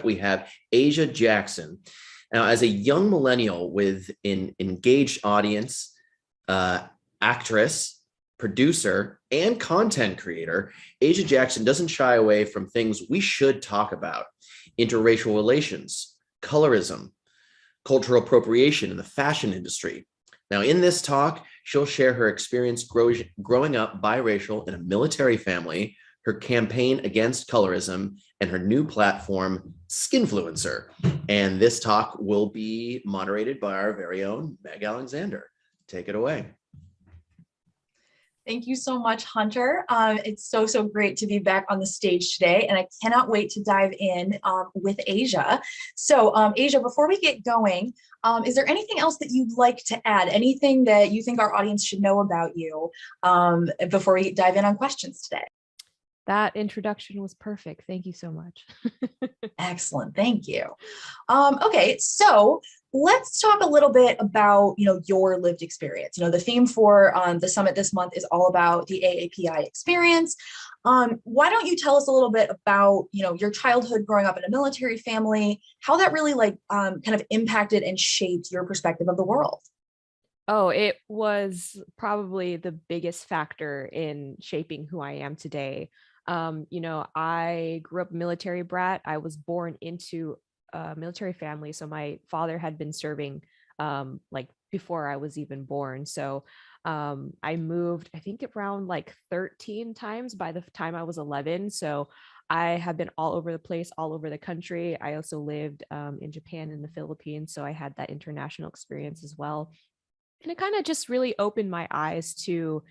up, we have Asia Jackson. Now, as a young millennial with an engaged audience, actress, producer, and content creator, Asia Jackson doesn't shy away from things we should talk about: interracial relations, colorism, cultural appropriation in the fashion industry. Now, in this talk, she'll share her experience growing up biracial in a military family, her campaign against colorism, and her new platform, SKNFLUENCR. And this talk will be moderated by our very own Meg Alexander. Take it away. Thank you so much, Hunter. It's so great to be back on the stage today, and I cannot wait to dive in with Asia. So Asia, before we get going, is there anything else that you'd like to add? Anything that you think our audience should know about you before we dive in on questions today? That introduction was perfect. Thank you so much. Excellent. Thank you. Okay, so let's talk a little bit about, your lived experience. The theme for the summit this month is all about the AAPI experience. Why don't you tell us a little bit about, your childhood growing up in a military family, how that really kind of impacted and shaped your perspective of the world? Oh, it was probably the biggest factor in shaping who I am today. I grew up a military brat. I was born into a military family. So my father had been serving before I was even born. So I moved, I think around 13 times by the time I was 11. So I have been all over the place, all over the country. I also lived in Japan and the Philippines. So I had that international experience as well. And it kind of just really opened my eyes to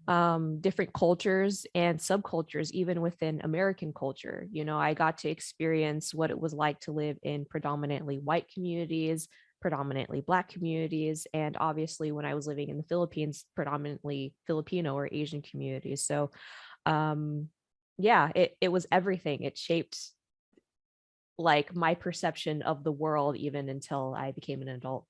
different cultures and subcultures, even within American culture. I got to experience what it was like to live in predominantly white communities, predominantly Black communities, and obviously when I was living in the Philippines, predominantly Filipino or Asian communities. So it was everything. It shaped my perception of the world even until I became an adult.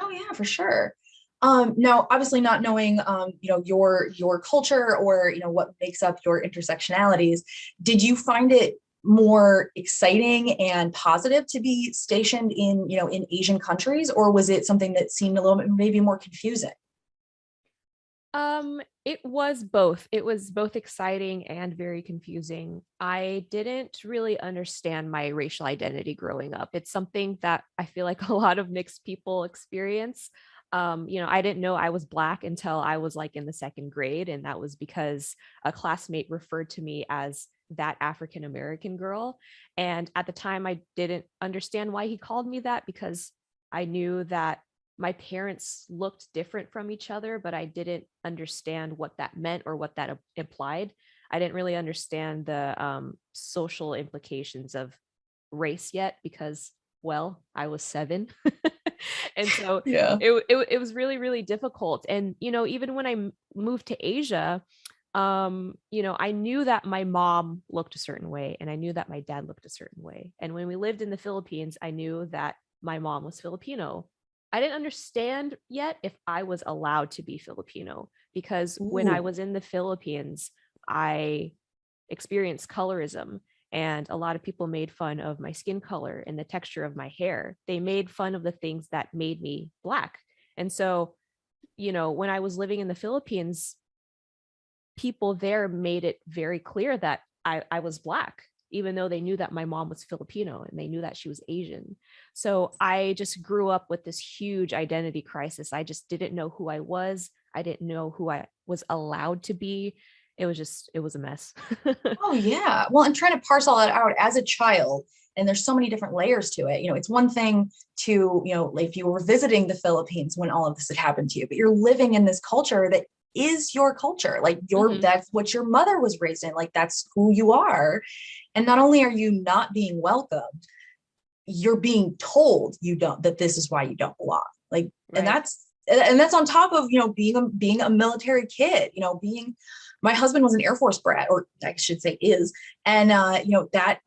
Oh yeah, for sure. Now, obviously not knowing, your culture or, what makes up your intersectionalities, did you find it more exciting and positive to be stationed in, in Asian countries, or was it something that seemed a little bit maybe more confusing? It was both. It was both exciting and very confusing. I didn't really understand my racial identity growing up. It's something that I feel like a lot of mixed people experience. I didn't know I was Black until I was in the second grade. And that was because a classmate referred to me as that African American girl. And at the time, I didn't understand why he called me that, because I knew that my parents looked different from each other, but I didn't understand what that meant or what that implied. I didn't really understand the social implications of race yet, because, well, I was 7. And so Yeah. it was really, really difficult. And, even when I moved to Asia, I knew that my mom looked a certain way and I knew that my dad looked a certain way. And when we lived in the Philippines, I knew that my mom was Filipino. I didn't understand yet if I was allowed to be Filipino, because when I was in the Philippines, I experienced colorism. And a lot of people made fun of my skin color and the texture of my hair. They made fun of the things that made me Black. And so, when I was living in the Philippines, people there made it very clear that I was Black, even though they knew that my mom was Filipino and they knew that she was Asian. So I just grew up with this huge identity crisis. I just didn't know who I was. I didn't know who I was allowed to be. It was a mess. Oh yeah. Well, and trying to parse all that out as a child, and there's so many different layers to it. It's one thing to, if you were visiting the Philippines when all of this had happened to you, but you're living in this culture that is your culture. That's what your mother was raised in. That's who you are. And not only are you not being welcomed, you're being told that this is why you don't belong. Right. And that's on top of, being a military kid, my husband was an Air Force brat, or I should say is, and that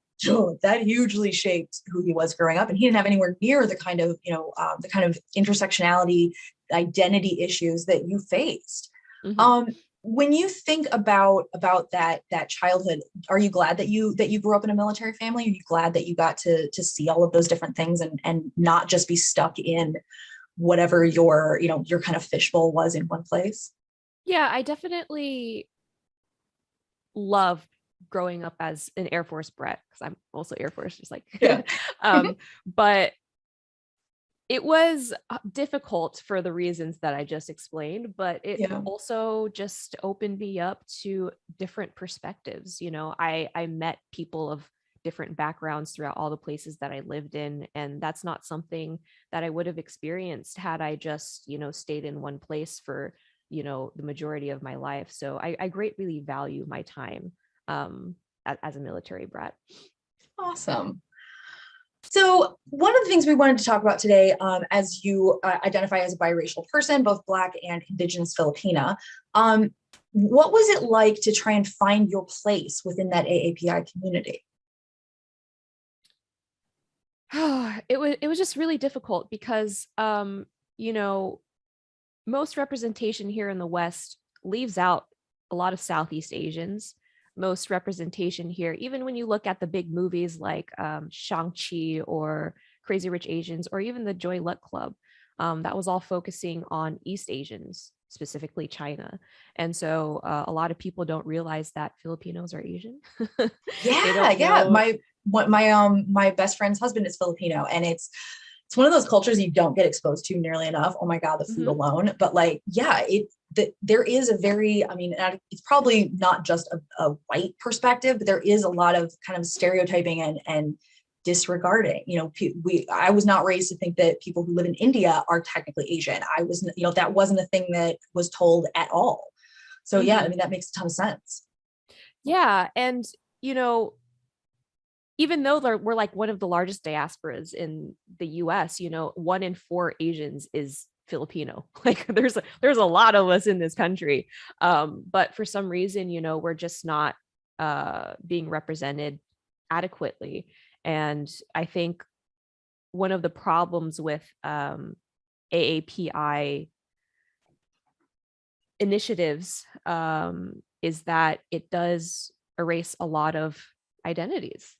hugely shaped who he was growing up. And he didn't have anywhere near the kind of, intersectionality identity issues that you faced. when you think about that childhood, are you glad that you grew up in a military family? Are you glad that you got to see all of those different things and not just be stuck in whatever your, you know, your kind of fishbowl was in one place? Yeah, I definitely loved growing up as an Air Force brat, because I'm also Air Force, just like Yeah. but it was difficult for the reasons that I just explained, but it Yeah. also just opened me up to different perspectives. You know, I met people of different backgrounds throughout all the places that I lived in, and that's not something that I would have experienced had I just, you know, stayed in one place for, you know, the majority of my life. So I greatly value my time as a military brat. Awesome. So one of the things we wanted to talk about today, as you identify as a biracial person, both Black and Indigenous Filipina, what was it like to try and find your place within that AAPI community? It was just really difficult because you know, most representation here in the West leaves out a lot of Southeast Asians. Most representation here, even when you look at the big movies like Shang-Chi or Crazy Rich Asians, or even the Joy Luck Club, that was all focusing on East Asians, specifically China. And so a lot of people don't realize that Filipinos are Asian. They Yeah, don't yeah. know. My best friend's husband is Filipino, and it's one of those cultures you don't get exposed to nearly enough. Oh my God, the food Mhm. alone. But like, yeah, there is a very, I mean, it's probably not just a white perspective, but there is a lot of kind of stereotyping and disregarding. You know, I was not raised to think that people who live in India are technically Asian. I was, you know, that wasn't a thing that was told at all. So yeah, I Mhm. mean, that makes a ton of sense. Yeah, and you know, even though we're like one of the largest diasporas in the US, you know, 1 in 4 Asians is Filipino. Like there's a lot of us in this country. But for some reason, you know, we're just not being represented adequately. And I think one of the problems with AAPI initiatives is that it does erase a lot of identities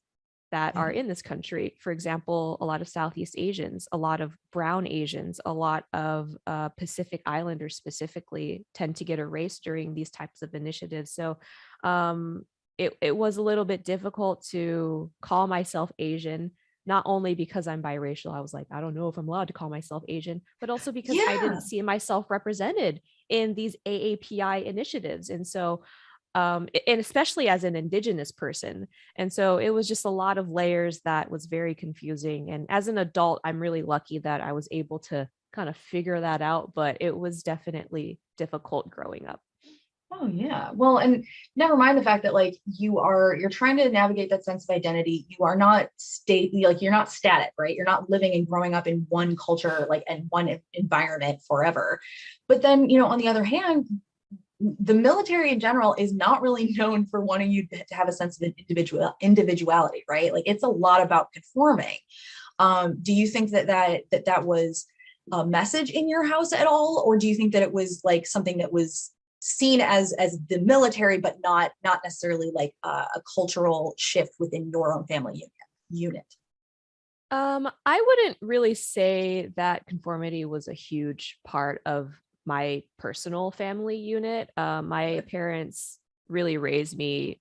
that Yeah. are in this country. For example, a lot of Southeast Asians, a lot of brown Asians, a lot of Pacific Islanders specifically tend to get erased during these types of initiatives. So it was a little bit difficult to call myself Asian, not only because I'm biracial. I was like, I don't know if I'm allowed to call myself Asian, but also because I Yeah. didn't see myself represented in these AAPI initiatives. And so and especially as an Indigenous person. And so it was just a lot of layers that was very confusing. And as an adult, I'm really lucky that I was able to kind of figure that out, but it was definitely difficult growing up. Oh yeah. Well, and never mind the fact that like you're trying to navigate that sense of identity. You are not you're not static, right? You're not living and growing up in one culture, like and one environment forever. But then, you know, on the other hand, the military in general is not really known for wanting you to have a sense of individuality, right? Like it's a lot about conforming. Do you think that was a message in your house at all, or do you think that it was like something that was seen as the military, but not necessarily like a cultural shift within your own family unit? I wouldn't really say that conformity was a huge part of my personal family unit. My parents really raised me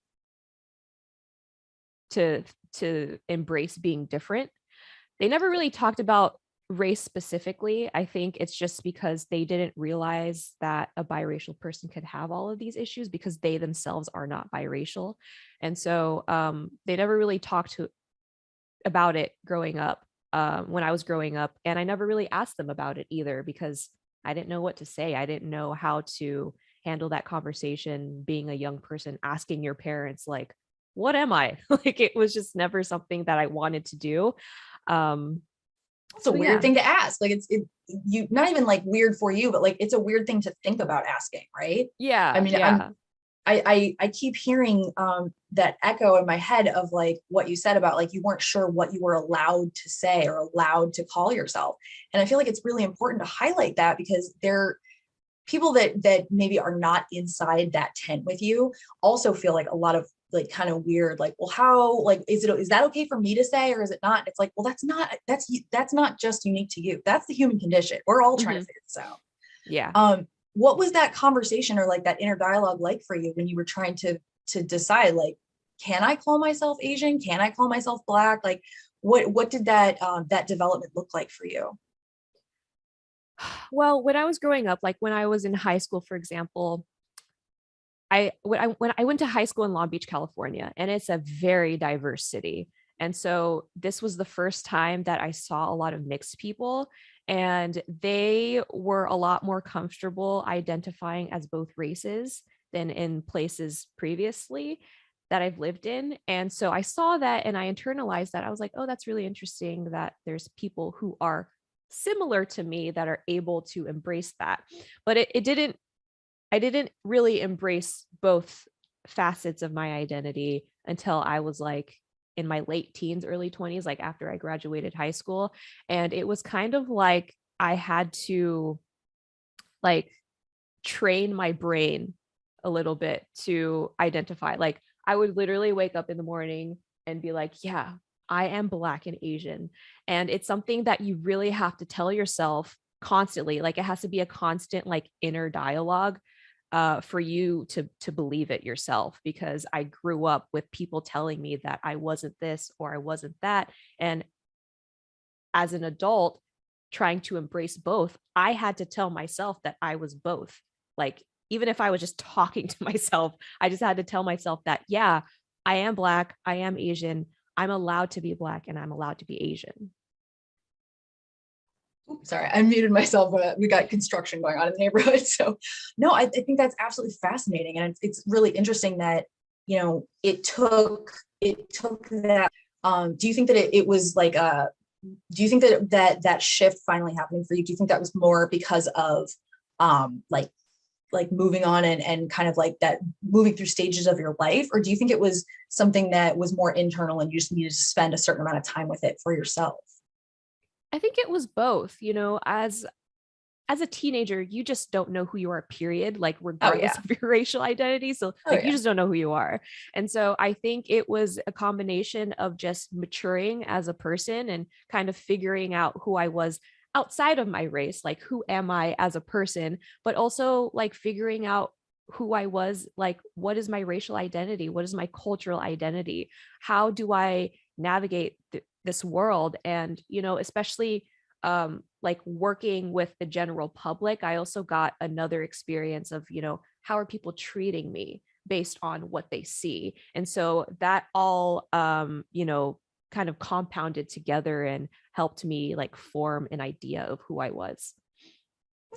to embrace being different. They never really talked about race specifically. I think it's just because they didn't realize that a biracial person could have all of these issues because they themselves are not biracial. And so they never really talked about it growing up, when I was growing up. And I never really asked them about it either because I didn't know what to say. I didn't know how to handle that conversation being a young person, asking your parents, like, what am I? Like, it was just never something that I wanted to do. Um, It's a so weird yeah. thing to ask. Like you not even like weird for you, but like it's a weird thing to think about asking, right? I Yeah. mean, Yeah. I keep hearing that echo in my head of like what you said about like you weren't sure what you were allowed to say or allowed to call yourself. And I feel like it's really important to highlight that because people that maybe are not inside that tent with you also feel like a lot of like kind of weird, like, well, how, like, is that okay for me to say, or is it not? It's like, well, that's not just unique to you. That's the human condition. We're all trying to figure this out. Yeah. What was that conversation or like that inner dialogue like for you when you were trying to decide, like, can I call myself Asian? Can I call myself Black? Like, what did that development look like for you? Well, when I was growing up, like when I was in high school, for example, when I went to high school in Long Beach, California, and it's a very diverse city. And so this was the first time that I saw a lot of mixed people, and they were a lot more comfortable identifying as both races than in places previously that I've lived in. And so I saw that and I internalized that. I was like, oh, that's really interesting that there's people who are similar to me that are able to embrace that. But I didn't really embrace both facets of my identity until I was like in my late teens, early 20s, like after I graduated high school. And it was kind of like I had to like train my brain a little bit to identify. Like I would literally wake up in the morning and be like, yeah, I am Black and Asian. And it's something that you really have to tell yourself constantly. Like it has to be a constant like inner dialogue for you to believe it yourself, because I grew up with people telling me that I wasn't this or I wasn't that. And as an adult trying to embrace both, I had to tell myself that I was both. Like, even if I was just talking to myself, I just had to tell myself that, yeah, I am Black, I am Asian, I'm allowed to be Black, and I'm allowed to be Asian. Oops, sorry, I muted myself. We got construction going on in the neighborhood. So no, I think that's absolutely fascinating. And it's really interesting that, you know, it took that. Do you think that it was like do you think that shift finally happening for you? Do you think that was more because of like moving on and kind of like that moving through stages of your life? Or do you think it was something that was more internal and you just needed to spend a certain amount of time with it for yourself? I think it was both, you know, as a teenager, you just don't know who you are, period, like regardless of your racial identity. So like you just don't know who you are. And so I think it was a combination of just maturing as a person and kind of figuring out who I was outside of my race, like who am I as a person, but also like figuring out who I was, like what is my racial identity? What is my cultural identity? How do I navigate this world? And, you know, especially like working with the general public, I also got another experience of, you know, how are people treating me based on what they see? And so that all, you know, kind of compounded together and helped me like form an idea of who I was.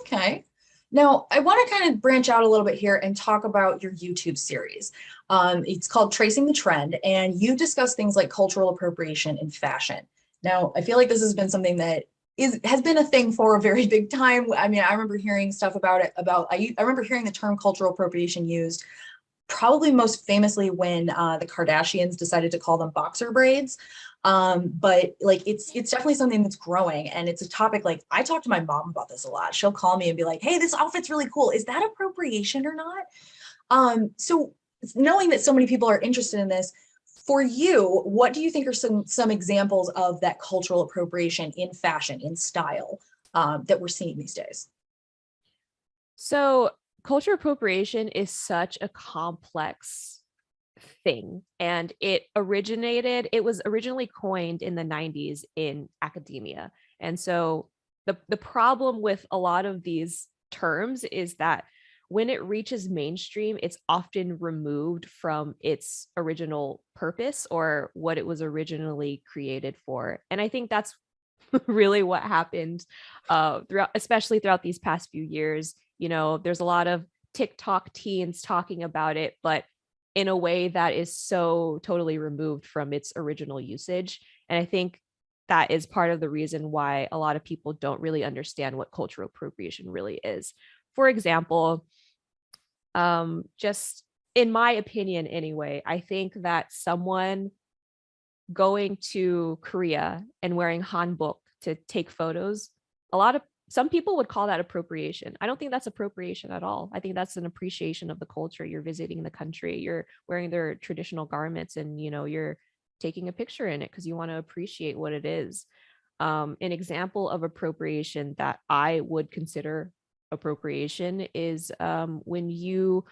Okay. Now, I want to kind of branch out a little bit here and talk about your YouTube series. It's called Tracing the Trend, and you discuss things like cultural appropriation in fashion. Now, I feel like this has been something that has been a thing for a very big time. I mean, I remember hearing stuff about it, I remember hearing the term cultural appropriation used probably most famously when the Kardashians decided to call them boxer braids. But like it's definitely something that's growing, and it's a topic, like I talk to my mom about this a lot. She'll call me and be like, hey, this outfit's really cool. Is that appropriation or not? So knowing that so many people are interested in this, for you, what do you think are some examples of that cultural appropriation in fashion, in style, that we're seeing these days? So cultural appropriation is such a complex thing, and it was originally coined in the 90s in academia. And so the problem with a lot of these terms is that when it reaches mainstream, it's often removed from its original purpose or what it was originally created for. And I think that's really what happened especially throughout these past few years. You know, there's a lot of TikTok teens talking about it, but in a way that is so totally removed from its original usage. And I think that is part of the reason why a lot of people don't really understand what cultural appropriation really is. For example, just in my opinion anyway, I think that someone going to Korea and wearing hanbok to take photos, a lot of some people would call that appropriation. I don't think that's appropriation at all. I think that's an appreciation of the culture. You're visiting the country, you're wearing their traditional garments, and you're taking a picture in it because you want to appreciate what it is. An example of appropriation that I would consider appropriation is when you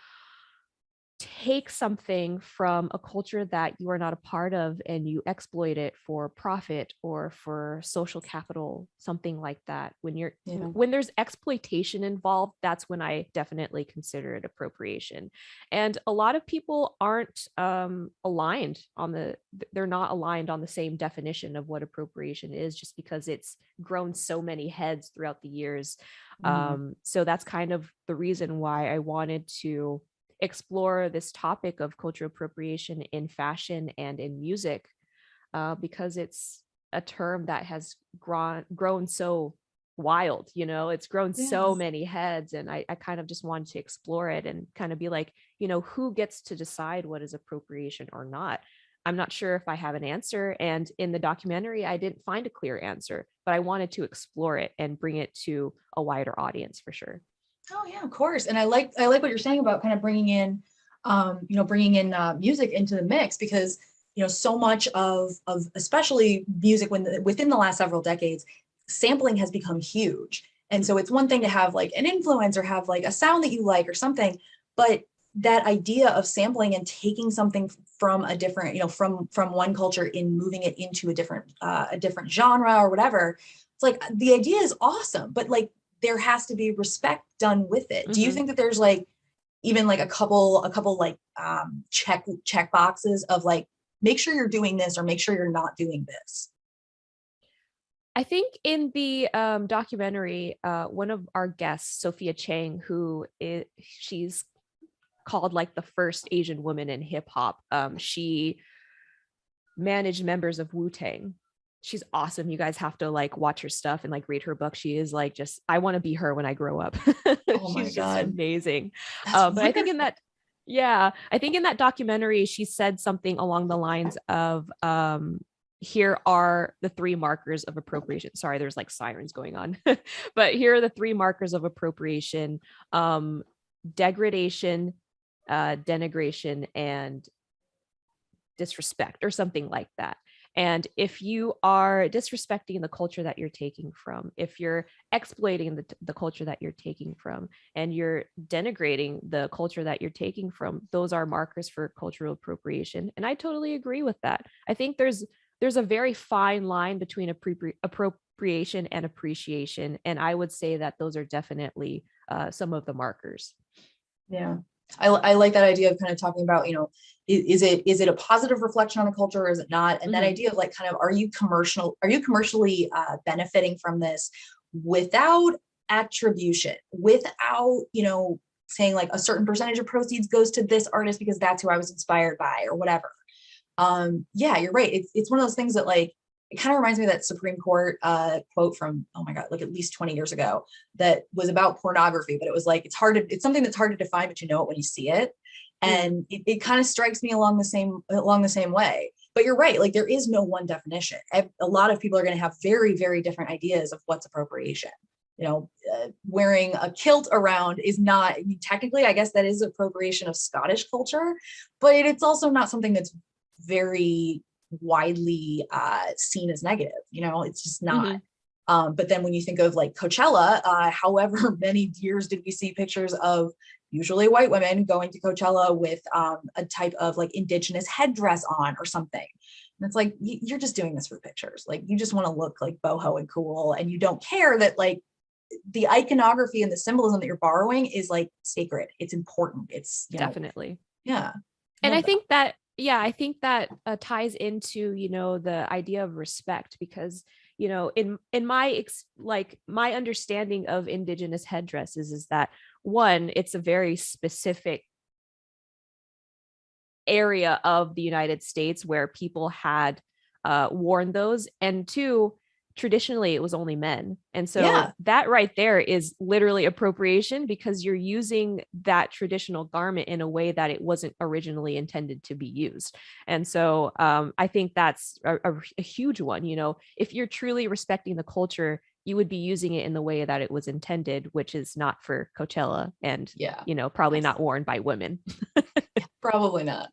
take something from a culture that you are not a part of and you exploit it for profit or for social capital, something like that. When there's exploitation involved, that's when I definitely consider it appropriation. And a lot of people aren't they're not aligned on the same definition of what appropriation is, just because it's grown so many heads throughout the years. So that's kind of the reason why I wanted to explore this topic of cultural appropriation in fashion and in music, because it's a term that has grown so wild, it's grown so many heads. And I kind of just wanted to explore it and kind of be like, who gets to decide what is appropriation or not? I'm not sure if I have an answer. And in the documentary, I didn't find a clear answer, but I wanted to explore it and bring it to a wider audience for sure. Oh yeah, of course. And I like what you're saying about kind of bringing in music into the mix, because so much of especially music within the last several decades, sampling has become huge. And so it's one thing to have like an influence or have like a sound that you like or something, but that idea of sampling and taking something from a different, from one culture in moving it into a different genre or whatever, it's like the idea is awesome, but like there has to be respect done with it. Do you think that there's like even like a couple like check boxes of like, make sure you're doing this or make sure you're not doing this? I think in the documentary, one of our guests, Sophia Chang, she's called like the first Asian woman in hip hop. She managed members of Wu-Tang. She's awesome. You guys have to like watch her stuff and like read her book. She is like, just, I want to be her when I grow up. Oh my She's God. just amazing. But I think in that documentary, she said something along the lines of, here are the 3 markers of appropriation. Sorry, there's like sirens going on, but here are the 3 markers of appropriation: degradation, denigration, and disrespect, or something like that. And if you are disrespecting the culture that you're taking from, if you're exploiting the culture that you're taking from, and you're denigrating the culture that you're taking from, those are markers for cultural appropriation. And I totally agree with that. I think there's a very fine line between appropriation and appreciation. And I would say that those are definitely some of the markers. Yeah. I like that idea of kind of talking about, is it a positive reflection on the culture or is it not? And that idea of like, kind of, are you commercially benefiting from this without attribution, without, saying like a certain percentage of proceeds goes to this artist because that's who I was inspired by or whatever. Yeah, you're right. It's one of those things that like, it kind of reminds me of that Supreme Court quote from, oh my God, like at least 20 years ago, that was about pornography, but it was like, it's something that's hard to define, but you know it when you see it. And it kind of strikes me along the same way. But you're right, like there is no one definition. A lot of people are going to have very, very different ideas of what's appropriation. Wearing a kilt around is not, I mean, technically, I guess that is appropriation of Scottish culture, but it's also not something that's very widely seen as negative. It's just not. But then when you think of like Coachella, however many years did we see pictures of usually white women going to Coachella with a type of like indigenous headdress on or something. And it's like, you're just doing this for pictures. Like you just want to look like boho and cool. And you don't care that like the iconography and the symbolism that you're borrowing is like sacred. It's important. It's definitely. Yeah. And I think that ties into, the idea of respect, because, in my my understanding of indigenous headdresses is that, one, it's a very specific area of the United States where people had worn those, and 2, traditionally it was only men. And so Yeah. that right there is literally appropriation, because you're using that traditional garment in a way that it wasn't originally intended to be used. And so I think that's a huge one. You know, if you're truly respecting the culture, you would be using it in the way that it was intended, which is not for Coachella and, Yeah. you know, probably not worn by women. Probably not.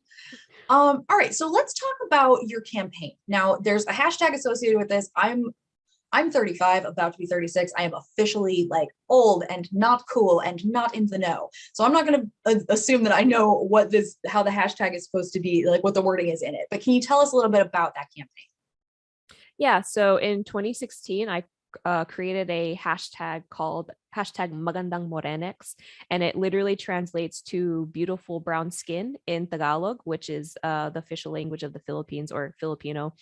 All right, so let's talk about your campaign. Now, there's a hashtag associated with this. I'm 35, about to be 36. I am officially like old and not cool and not in the know. So I'm not going to assume that I know how the hashtag is supposed to be, like what the wording is in it. But can you tell us a little bit about that campaign? Yeah. So in 2016, I created a hashtag called hashtag Magandang Morenex, and it literally translates to beautiful brown skin in Tagalog, which is the official language of the Philippines, or Filipino.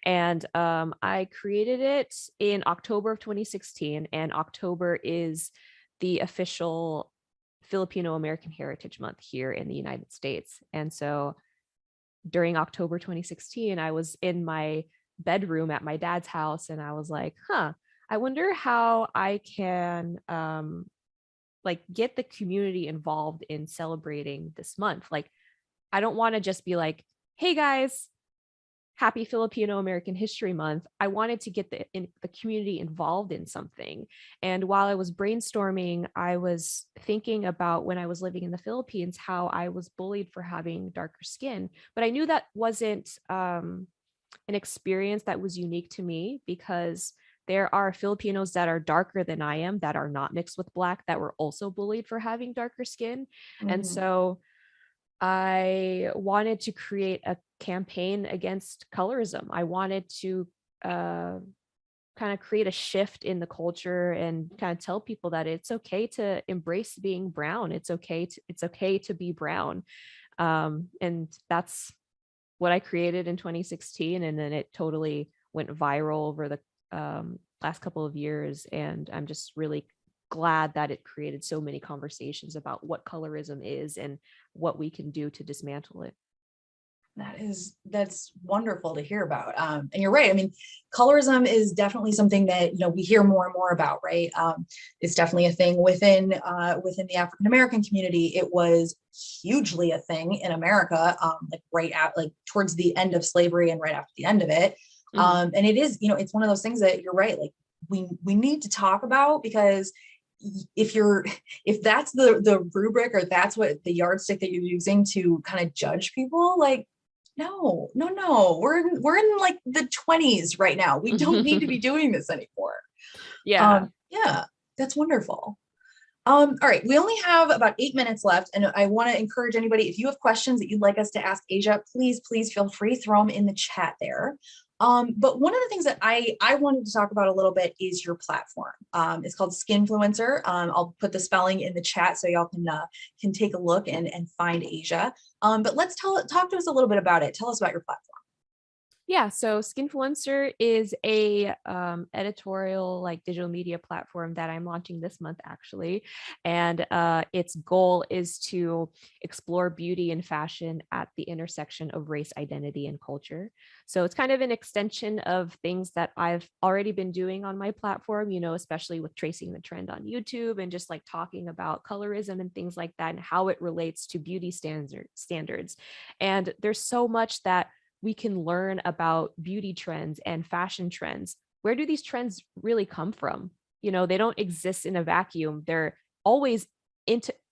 And I created it in October of 2016, and October is the official Filipino American Heritage Month here in the United States. And so during October 2016, I was in my bedroom at my dad's house, and I was like, I wonder how I can like get the community involved in celebrating this month. Like, I don't want to just be like, hey guys, happy Filipino American History Month. I wanted to get the community involved in something. And while I was brainstorming, I was thinking about when I was living in the Philippines, how I was bullied for having darker skin. But I knew that wasn't an experience that was unique to me, because there are Filipinos that are darker than I am, that are not mixed with Black, that were also bullied for having darker skin. And so I wanted to create a campaign against colorism. I wanted to kind of create a shift in the culture and kind of tell people that it's okay to embrace being brown. It's okay to be brown. And that's what I created in 2016. And then it totally went viral over the last couple of years. And I'm just really glad that it created so many conversations about what colorism is and what we can do to dismantle it. That's wonderful to hear about. And you're right. I mean, colorism is definitely something that, you know, we hear more and more about, right? It's definitely a thing within the African American community. It was hugely a thing in America, like towards the end of slavery and right after the end of it. And it is, you know, it's one of those things that you're right. Like we need to talk about, because if that's the rubric, or that's what the yardstick that you're using to kind of judge people, like, no, we're in like the 20s right now. We don't need to be doing this anymore. Yeah. Yeah, that's wonderful. All right, we only have about 8 minutes left, and I want to encourage anybody, if you have questions that you'd like us to ask Asia, please feel free, throw them in the chat there. But one of the things that I wanted to talk about a little bit is your platform. It's called SKNFLUENCR. I'll put the spelling in the chat so y'all can take a look and find Asia. But let's talk to us a little bit about it. Tell us about your platform. Yeah, so SKNFLUENCR is a editorial, like digital media platform that I'm launching this month, actually. And its goal is to explore beauty and fashion at the intersection of race, identity, and culture. So it's kind of an extension of things that I've already been doing on my platform, you know, especially with tracing the trend on YouTube and just like talking about colorism and things like that and how it relates to beauty standards. And there's so much that we can learn about beauty trends and fashion trends. Where do these trends really come from? You know, they don't exist in a vacuum. They're always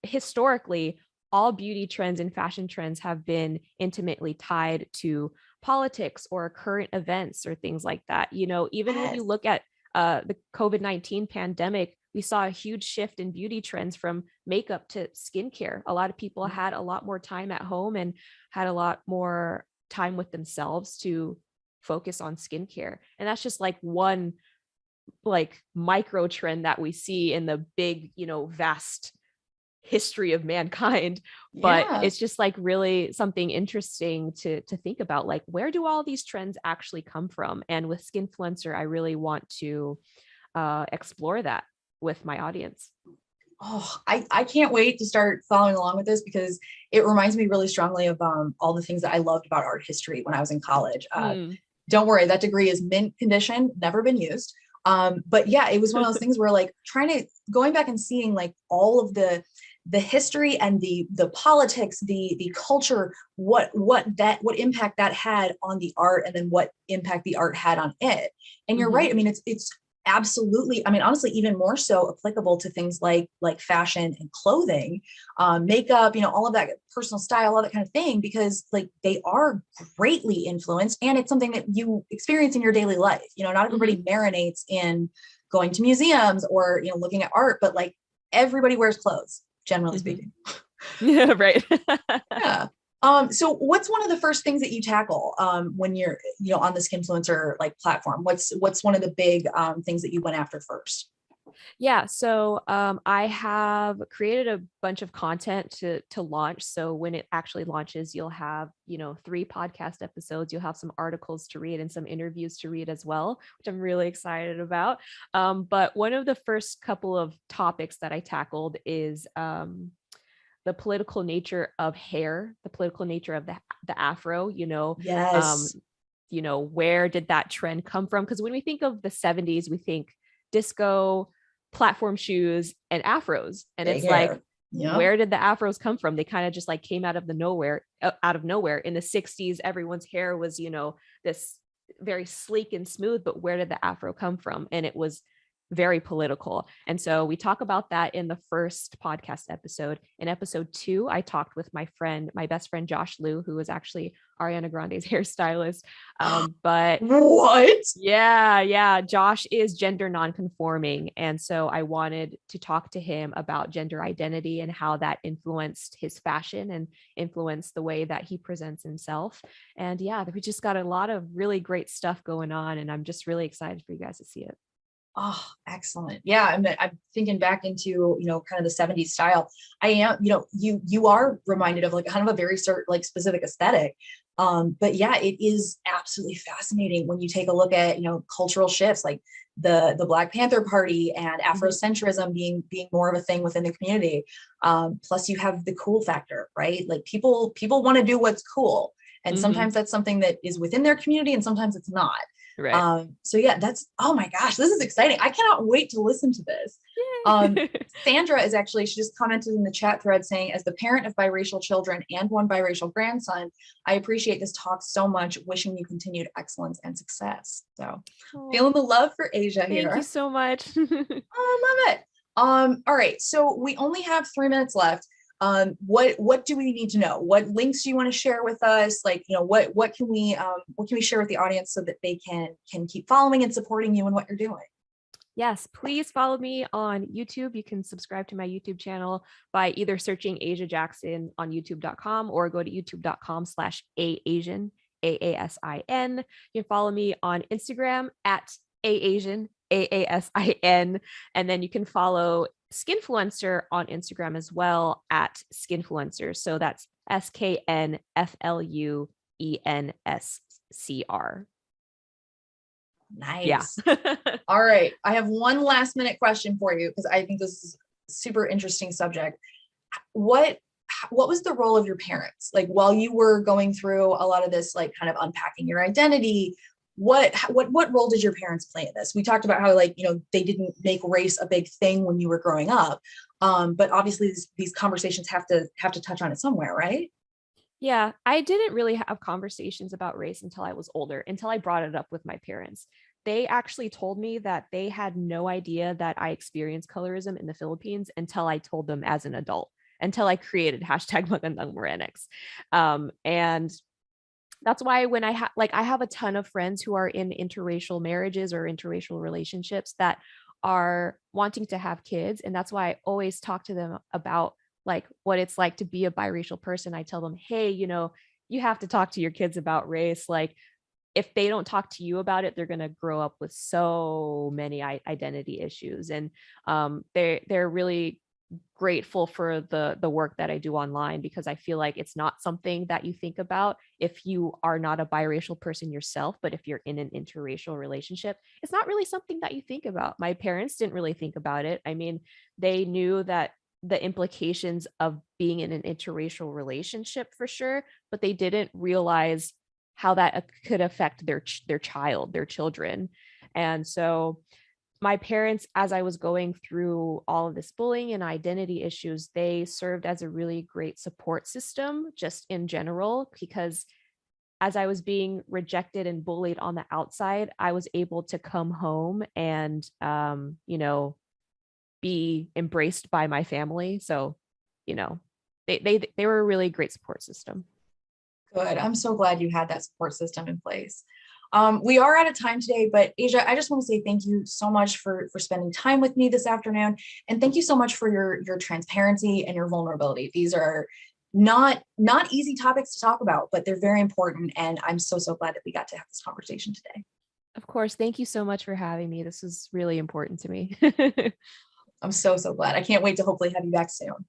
historically, all beauty trends and fashion trends have been intimately tied to politics or current events or things like that. You know, even when you look at the COVID-19 pandemic, we saw a huge shift in beauty trends from makeup to skincare. A lot of people had a lot more time at home and had a lot more time with themselves to focus on skincare. And that's just like one like micro trend that we see in the big, you know, vast history of mankind. But it's just like really something interesting to think about, like, where do all these trends actually come from? And with SKNFLUENCR, I really want to explore that with my audience. Oh, I can't wait to start following along with this, because it reminds me really strongly of all the things that I loved about art history when I was in college. Don't worry, that degree is mint condition, never been used. But yeah, it was one of those things where like going back and seeing like all of the history and the politics, the culture, what impact that had on the art, and then what impact the art had on it. And you're right. I mean, it's absolutely, I mean, honestly, even more so applicable to things like fashion and clothing, makeup, all of that personal style, all that kind of thing, because like they are greatly influenced, and it's something that you experience in your daily life. Not everybody marinates in going to museums or, looking at art, but like everybody wears clothes, generally speaking. Yeah, right. Yeah. So what's one of the first things that you tackle when you're, on the SKNFLUENCR like platform? What's one of the big things that you went after first? Yeah, so I have created a bunch of content to launch. So when it actually launches, you'll have 3 podcast episodes. You'll have some articles to read and some interviews to read as well, which I'm really excited about. But one of the first couple of topics that I tackled is the political nature of hair, the political nature of the afro. Yes. Where did that trend come from? Because when we think of the 70s, we think disco, platform shoes, and afros, and Big it's hair. like, Yeah. where did the afros come from? They kind of just like came out of nowhere. In the 60s, everyone's hair was this very sleek and smooth, but where did the afro come from? And it was very political. And so we talk about that in the first podcast episode. In episode 2, I talked with my best friend Josh Liu, who was actually Ariana Grande's hairstylist. But what? Yeah, Josh is gender nonconforming, and so I wanted to talk to him about gender identity and how that influenced his fashion and influenced the way that he presents himself. And yeah, we just got a lot of really great stuff going on, and I'm just really excited for you guys to see it. Oh, excellent. Yeah. I'm thinking back into, kind of the 70s style. I am, you are reminded of like kind of a very like specific aesthetic. But yeah, it is absolutely fascinating when you take a look at, cultural shifts like the Black Panther Party and Afrocentrism being more of a thing within the community. Plus you have the cool factor, right? Like people want to do what's cool. And sometimes that's something that is within their community and sometimes it's not. Right. So yeah, oh my gosh, this is exciting. I cannot wait to listen to this. Sandra she just commented in the chat thread saying, as the parent of biracial children and one biracial grandson, I appreciate this talk so much, wishing you continued excellence and success. So feeling the love for Asia here. Thank you so much. I love it. All right, so we only have 3 minutes left. What do we need to know? What links do you want to share with us? Like, what can we share with the audience so that they can keep following and supporting you and what you're doing? Yes, please follow me on YouTube. You can subscribe to my YouTube channel by either searching Asia Jackson on youtube.com or go to youtube.com/AAsian, AASIN. You can follow me on Instagram at AAsian, AASIN, and then you can follow SKNFLUENCR on Instagram as well at SKNFLUENCR. So that's SKNFLUENCR. Nice. Yeah. All right. I have one last minute question for you because I think this is a super interesting subject. What was the role of your parents? Like while you were going through a lot of this, like kind of unpacking your identity, what role did your parents play in this? We talked about how they didn't make race a big thing when you were growing up. But obviously these conversations have to touch on it somewhere, right? Yeah, I didn't really have conversations about race until I was older, until I brought it up with my parents. They actually told me that they had no idea that I experienced colorism in the Philippines until I told them as an adult, until I created #MagandangMarinx. And that's why when I have a ton of friends who are in interracial marriages or interracial relationships that are wanting to have kids. And that's why I always talk to them about like what it's like to be a biracial person. I tell them, hey, you have to talk to your kids about race. Like if they don't talk to you about it, they're going to grow up with so many identity issues. And they're really grateful for the work that I do online, because I feel like it's not something that you think about if you are not a biracial person yourself, but if you're in an interracial relationship, it's not really something that you think about. My parents didn't really think about it. I mean, they knew that the implications of being in an interracial relationship for sure, but they didn't realize how that could affect their child, their children. And so my parents, as I was going through all of this bullying and identity issues, they served as a really great support system just in general, because as I was being rejected and bullied on the outside, I was able to come home and, be embraced by my family. So, they were a really great support system. Good. I'm so glad you had that support system in place. We are out of time today, but Asia, I just want to say thank you so much for spending time with me this afternoon. And thank you so much for your transparency and your vulnerability. These are not easy topics to talk about, but they're very important. And I'm so glad that we got to have this conversation today. Of course. Thank you so much for having me. This is really important to me. I'm so glad. I can't wait to hopefully have you back soon.